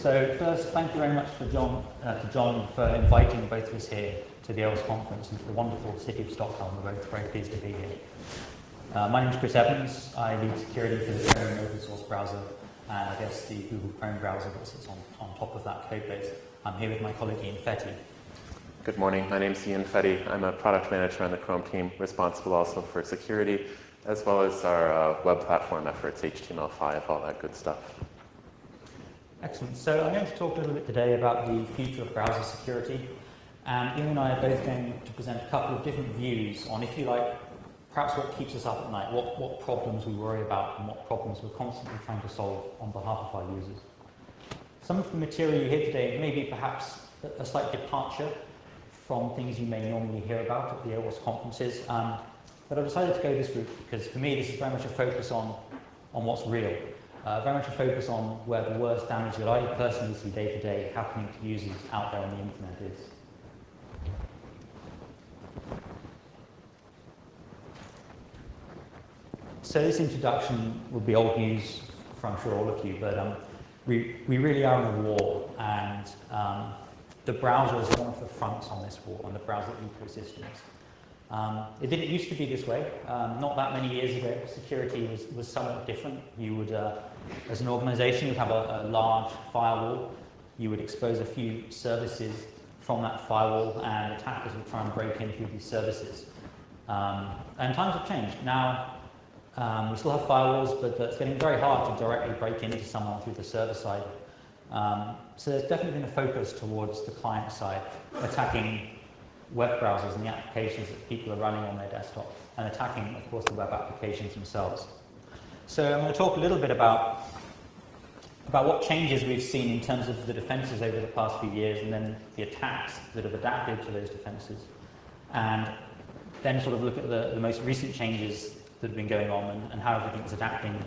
So first, thank you very much to John for inviting both of us here to the OWASP conference and to the wonderful city of Stockholm. We're both very pleased to be here. My name is Chris Evans. I lead security for the Chrome open source browser and I guess the Google Chrome browser that sits on top of that code base. I'm here with my colleague Ian Fetty. Good morning. My name is Ian Fetty. I'm a product manager on the Chrome team, responsible also for security, as well as our web platform efforts, HTML5, all that good stuff. Excellent. So I'm going to talk a little bit today about the future of browser security. And Ian and I are both going to present a couple of different views on, if you like, perhaps what keeps us up at night, what problems we worry about and what problems we're constantly trying to solve on behalf of our users. Some of the material you hear today may be perhaps a slight departure from things you may normally hear about at the OWASP conferences, but I've decided to go this route because for me this is very much a focus on what's real, very much a focus on where the worst damage that I personally see day to day happening to users out there on the internet is. So this introduction will be old news for I'm sure all of you, but we really are in a war, and the browser is one of the fronts on this war, on the browser ecosystems. It didn't used to be this way. Not that many years ago, security was somewhat different. You would, as an organization, you'd have a large firewall. You would expose a few services from that firewall, and attackers would try and break in through these services. And times have changed. Now, we still have firewalls, but it's getting very hard to directly break into someone through the server side. So there's definitely been a focus towards the client side, attacking web browsers and the applications that people are running on their desktop, and attacking, of course, the web applications themselves. So I'm going to talk a little bit about what changes we've seen in terms of the defenses over the past few years, and then the attacks that have adapted to those defenses, and then sort of look at the most recent changes that have been going on and how everything is adapting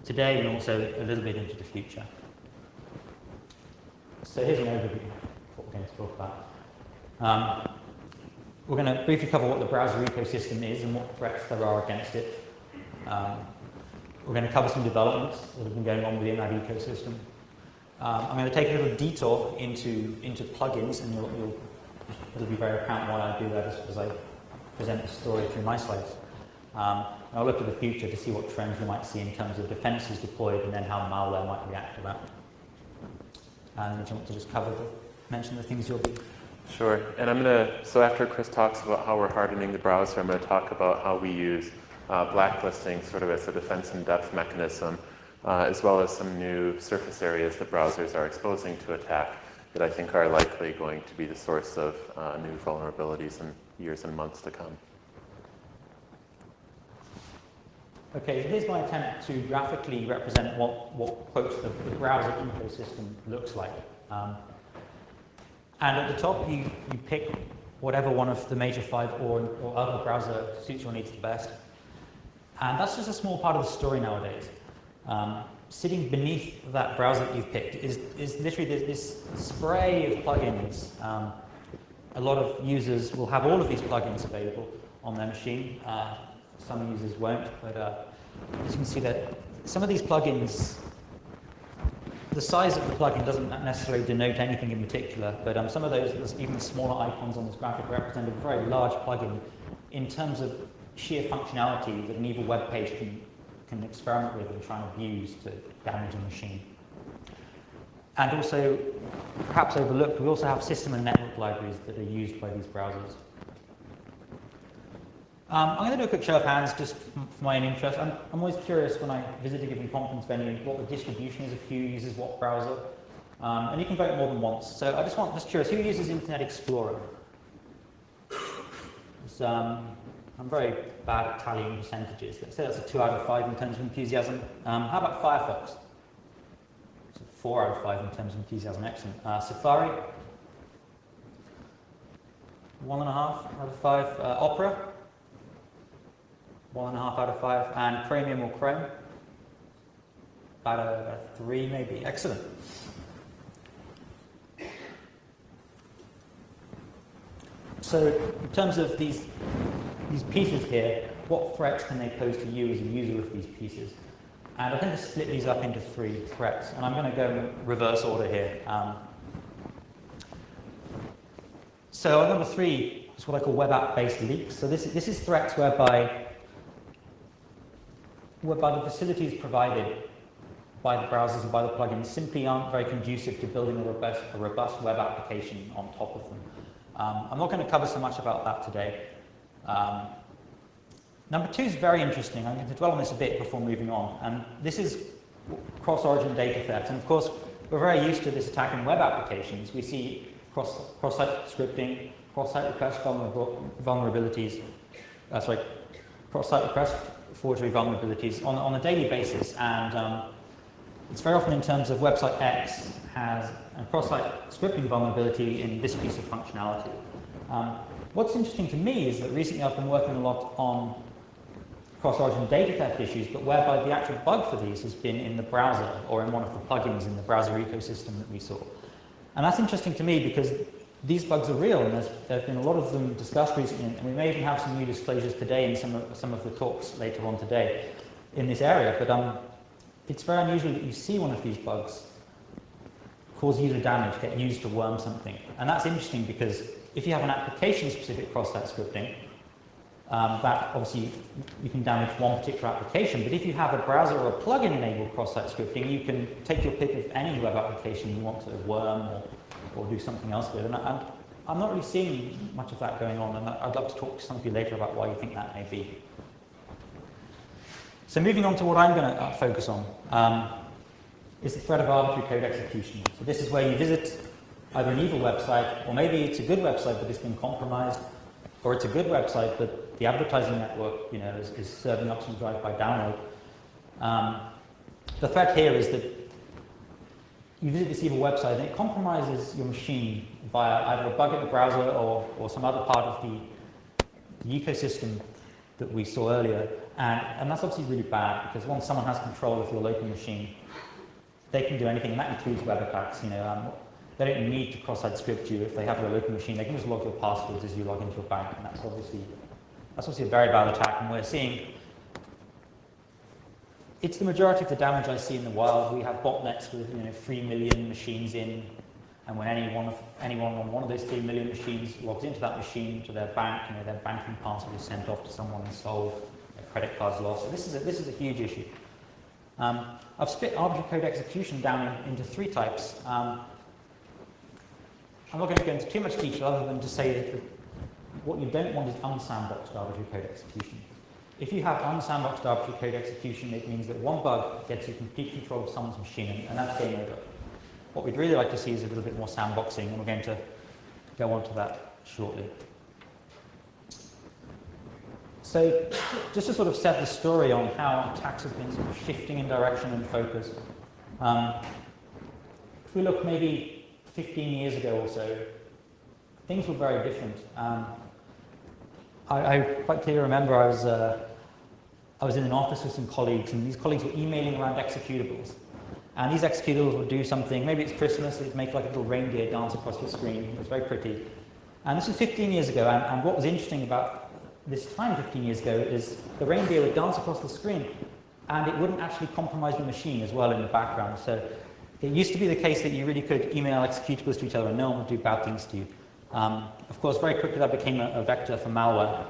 today and also a little bit into the future. So here's an overview of what we're going to talk about. We're going to briefly cover what the browser ecosystem is and what threats there are against it. We're going to cover some developments that have been going on within that ecosystem. I'm going to take a little detour into plugins, and it'll be very apparent why I do that as I present the story through my slides. I'll look to the future to see what trends we might see in terms of defenses deployed and then how malware might react to that. And do you want to just mention the things you'll be? Sure. And so after Chris talks about how we're hardening the browser, I'm going to talk about how we use blacklisting sort of as a defense in depth mechanism, as well as some new surface areas that browsers are exposing to attack that I think are likely going to be the source of new vulnerabilities in years and months to come. Okay, so here's my attempt to graphically represent what quotes the browser ecosystem looks like. And at the top, you pick whatever one of the major 5 or other browser suits your needs the best. And that's just a small part of the story nowadays. Sitting beneath that browser that you've picked is literally this spray of plugins. A lot of users will have all of these plugins available on their machine. Some users won't, but as you can see that some of these plugins, the size of the plugin doesn't necessarily denote anything in particular, but some of those, even smaller icons on this graphic, represent a very large plugin in terms of sheer functionality that an evil web page can experiment with and try and abuse to damage a machine. And also, perhaps overlooked, we also have system and network libraries that are used by these browsers. I'm going to do a quick show of hands just for my own interest. I'm always curious when I visit a given conference venue what the distribution is of who uses what browser. And you can vote more than once. So I just curious, who uses Internet Explorer? I'm very bad at tallying percentages. Let's say that's a 2 out of 5 in terms of enthusiasm. How about Firefox? It's a 4 out of 5 in terms of enthusiasm. Excellent. Safari? 1.5 out of 5. Opera? 1.5 out of 5, and Chromium or Chrome? About a 3 maybe. Excellent. So in terms of these pieces here, what threats can they pose to you as a user of these pieces? And I'm going to split these up into 3 threats, and I'm going to go in reverse order here. So number 3 is what I call web app-based leaks. So this is threats whereby the facilities provided by the browsers and by the plugins simply aren't very conducive to building a robust web application on top of them. I'm not going to cover so much about that today. Number 2 is very interesting. I'm going to dwell on this a bit before moving on. And this is cross-origin data theft. And of course, we're very used to this attack in web applications. We see cross-site scripting, cross-site request vulnerabilities, cross-site request forgery vulnerabilities on a daily basis. And it's very often in terms of website X has a cross-site scripting vulnerability in this piece of functionality. What's interesting to me is that recently I've been working a lot on cross-origin data theft issues, but whereby the actual bug for these has been in the browser or in one of the plugins in the browser ecosystem that we saw. And that's interesting to me because these bugs are real, and there's been a lot of them discussed recently, and we may even have some new disclosures today in some of the talks later on today in this area. But it's very unusual that you see one of these bugs cause user damage, get used to worm something. And that's interesting because if you have an application-specific cross-site scripting, that obviously you can damage one particular application. But if you have a browser or a plugin-enabled cross-site scripting, you can take your pick of any web application you want to worm or do something else with. And I'm not really seeing much of that going on, and I'd love to talk to some of you later about why you think that may be. So moving on to what I'm going to focus on is the threat of arbitrary code execution. So this is where you visit either an evil website, or maybe it's a good website but it's been compromised, or it's a good website but the advertising network, is serving up some drive-by download. The threat here is that you visit this evil website and it compromises your machine via either a bug in the browser or some other part of the ecosystem that we saw earlier. And that's obviously really bad because once someone has control of your local machine, they can do anything, and that includes web attacks. They don't need to cross-site script you if they have your local machine. They can just log your passwords as you log into your bank, and that's obviously a very bad attack. And we're seeing it's the majority of the damage I see in the wild. We have botnets with 3 million machines in, and when anyone on one of those 3 million machines logs into that machine to their bank, their banking password is sent off to someone and sold, their credit card's lost. So this is a huge issue. I've split arbitrary code execution down into 3 types. I'm not going to go into too much detail other than to say that what you don't want is unsandboxed arbitrary code execution. If you have unsandboxed arbitrary code execution, it means that one bug gets you complete control of someone's machine, and that's game over. What we'd really like to see is a little bit more sandboxing, and we're going to go on to that shortly. So just to sort of set the story on how attacks have been sort of shifting in direction and focus. If we look maybe 15 years ago or so, things were very different. I quite clearly remember I was in an office with some colleagues, and these colleagues were emailing around executables. And these executables would do something, maybe it's Christmas, it'd make like a little reindeer dance across your screen. It was very pretty. And this was 15 years ago, and what was interesting about this time 15 years ago is the reindeer would dance across the screen, and it wouldn't actually compromise the machine as well in the background. So it used to be the case that you really could email executables to each other and no one would do bad things to you. Of course, very quickly that became a vector for malware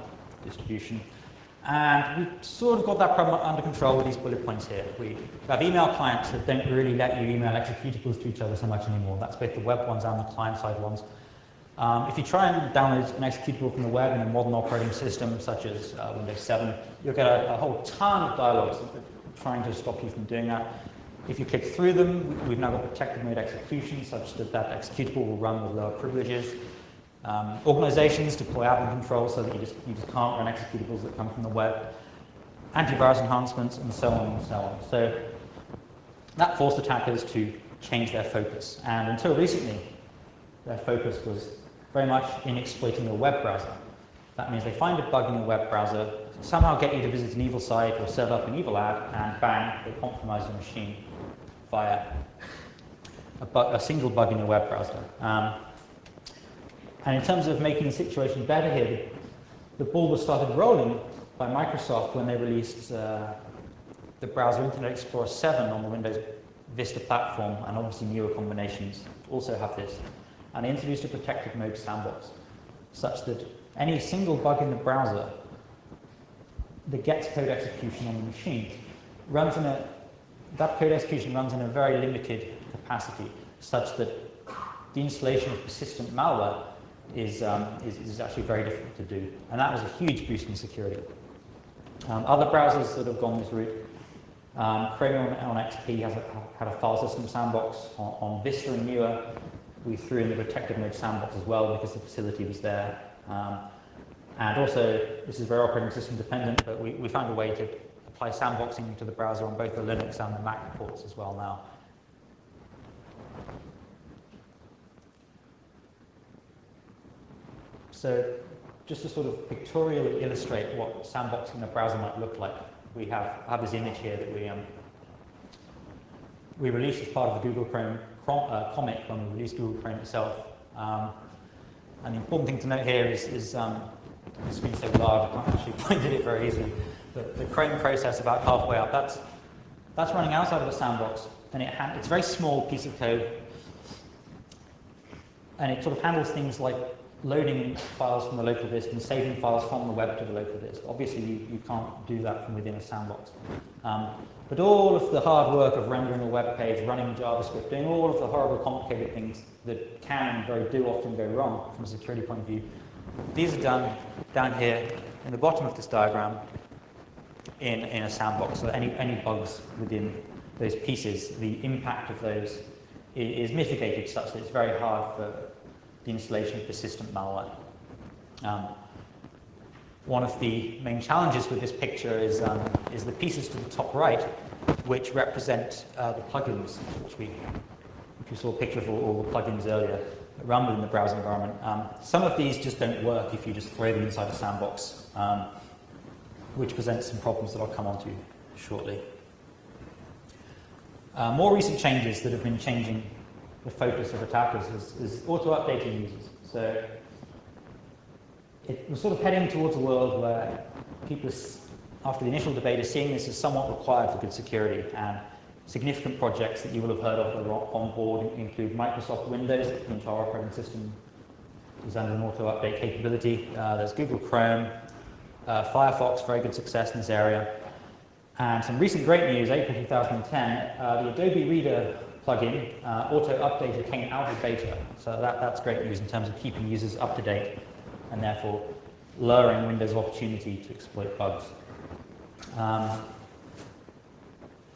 distribution. And we sort of got that problem under control with these bullet points here. We have email clients that don't really let you email executables to each other so much anymore. That's both the web ones and the client-side ones. If you try and download an executable from the web in a modern operating system, such as Windows 7, you'll get a whole ton of dialogues trying to stop you from doing that. If you click through them, we've now got protected mode execution, such that that executable will run with lower privileges. Organizations deploy admin control so that you just can't run executables that come from the web. Antivirus enhancements, and so on and so on. So that forced attackers to change their focus. And until recently, their focus was very much in exploiting your web browser. That means they find a bug in your web browser, somehow get you to visit an evil site or serve up an evil ad, and bang, they compromise your machine via a single bug in your web browser. And in terms of making the situation better here, the ball was started rolling by Microsoft when they released the browser Internet Explorer 7 on the Windows Vista platform, and obviously newer combinations also have this. And they introduced a protected mode sandbox, such that any single bug in the browser that gets code execution on the machine that code execution runs in a very limited capacity, such that the installation of persistent malware is actually very difficult to do. And that was a huge boost in security. Other browsers that have gone this route, Chromium on XP had a file system sandbox. On Vista and newer, we threw in the protected mode sandbox as well because the facility was there. And also, this is very operating system dependent, but we found a way to apply sandboxing to the browser on both the Linux and the Mac ports as well now. So just to sort of pictorially illustrate what sandboxing in a browser might look like, we have this image here that we released as part of the Google Chrome comic when we released Google Chrome itself. And the important thing to note here is the screen's so large I can't actually point at it very easily. But the Chrome process about halfway up, that's running outside of a sandbox, and it's a very small piece of code, and it sort of handles things like loading files from the local disk and saving files from the web to the local disk. Obviously, you can't do that from within a sandbox. But all of the hard work of rendering a web page, running JavaScript, doing all of the horrible, complicated things that can and do often go wrong from a security point of view, these are done down here in the bottom of this diagram in a sandbox. So any bugs within those pieces, the impact of those is mitigated such that it's very hard for the installation of persistent malware. One of the main challenges with this picture is the pieces to the top right, which represent the plugins, which we saw a picture of all the plugins earlier that run within the browser environment. Some of these just don't work if you just throw them inside a sandbox, which presents some problems that I'll come on to shortly. More recent changes that have been changing the focus of attackers is auto-updating users. So we're sort of heading towards a world where people, after the initial debate, are seeing this as somewhat required for good security, and significant projects that you will have heard of that are on board include Microsoft Windows, the entire operating system is under an auto-update capability. There's Google Chrome, Firefox, very good success in this area. And some recent great news, April 2010, the Adobe Reader plugin, auto-updater, came out of beta. So that's great news in terms of keeping users up to date and therefore lowering Windows' opportunity to exploit bugs.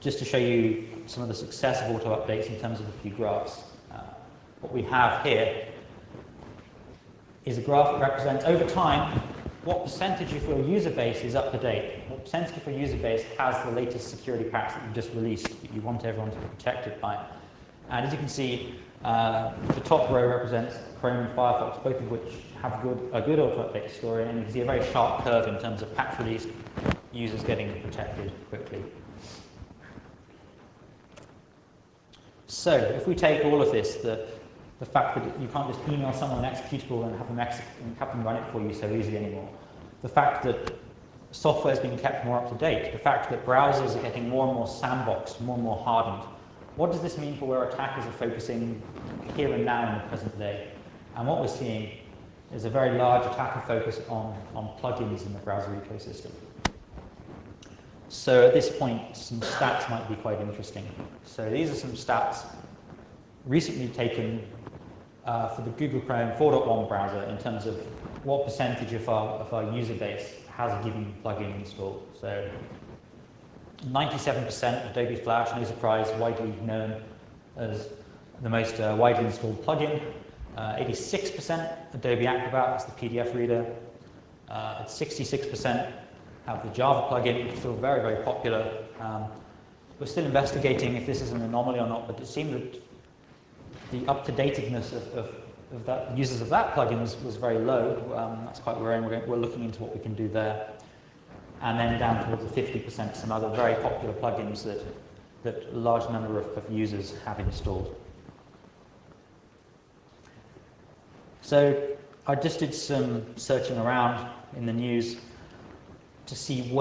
Just to show you some of the success of auto-updates in terms of a few graphs. What we have here is a graph that represents, over time, what percentage of your user base is up to date, what percentage of your user base has the latest security patch that you've just released that you want everyone to be protected by. And as you can see, the top row represents Chrome and Firefox, both of which have a good auto-update story, and you can see a very sharp curve in terms of patch release, users getting protected quickly. So if we take all of this, the fact that you can't just email someone an executable and have them run it for you so easily anymore, the fact that software is being kept more up to date, the fact that browsers are getting more and more sandboxed, more and more hardened, what does this mean for where attackers are focusing here and now in the present day? And what we're seeing is a very large attacker focus on plugins in the browser ecosystem. So at this point, some stats might be quite interesting. So these are some stats recently taken for the Google Chrome 4.1 browser in terms of what percentage of our user base has a given plugin installed. So 97% Adobe Flash, no surprise, widely known as the most widely installed plugin. 86% Adobe Acrobat, that's the PDF reader. 66% have the Java plugin, which is still very, very popular. We're still investigating if this is an anomaly or not, but it seemed that the up-to-datedness of that users of that plugin was very low. That's quite worrying. We're looking into what we can do there. And then down towards the 50%, some other very popular plugins that a large number of users have installed. So I just did some searching around in the news to see